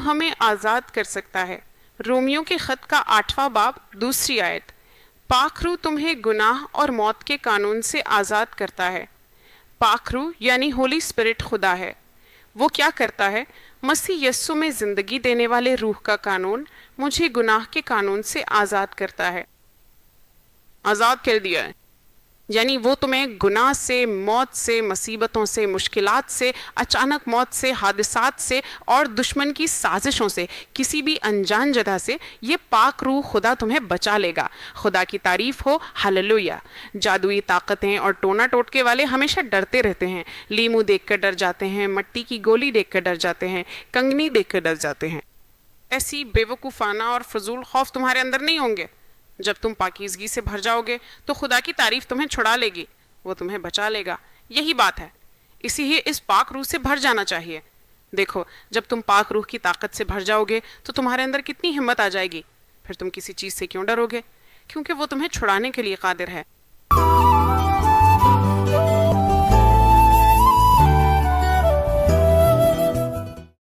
ہمیں آزاد کر سکتا ہے۔ رومیو کے خط کا 8واں باب 2 آیت۔ پاک روح تمہیں گناہ اور موت کے قانون سے آزاد کرتا ہے۔ پاک روح یعنی ہولی اسپرٹ خدا ہے۔ وہ کیا کرتا ہے؟ مسیح یسوع میں زندگی دینے والے روح کا قانون مجھے گناہ کے قانون سے آزاد کرتا ہے۔ آزاد کر دیا ہے یعنی وہ تمہیں گناہ سے، موت سے، مصیبتوں سے، مشکلات سے، اچانک موت سے، حادثات سے اور دشمن کی سازشوں سے، کسی بھی انجان جگہ سے یہ پاک روح خدا تمہیں بچا لے گا۔ خدا کی تعریف ہو، ہاللویا۔ جادوئی طاقتیں اور ٹونا ٹوٹکے والے ہمیشہ ڈرتے رہتے ہیں، لیمو دیکھ کر ڈر جاتے ہیں، مٹی کی گولی دیکھ کر ڈر جاتے ہیں، کنگنی دیکھ کر ڈر جاتے ہیں۔ ایسی بے وقوفانہ اور فضول خوف تمہارے اندر نہیں ہوں گے۔ جب تم پاکیزگی سے بھر جاؤ گے تو خدا کی تعریف تمہیں چھڑا لے گی، وہ تمہیں بچا لے گا۔ یہی بات ہے، اسی لیے اس پاک روح سے بھر جانا چاہیے۔ دیکھو، جب تم پاک روح کی طاقت سے بھر جاؤ گے تو تمہارے اندر کتنی ہمت آ جائے گی۔ پھر تم کسی چیز سے کیوں ڈرو گے؟ کیونکہ وہ تمہیں چھڑانے کے لیے قادر ہے۔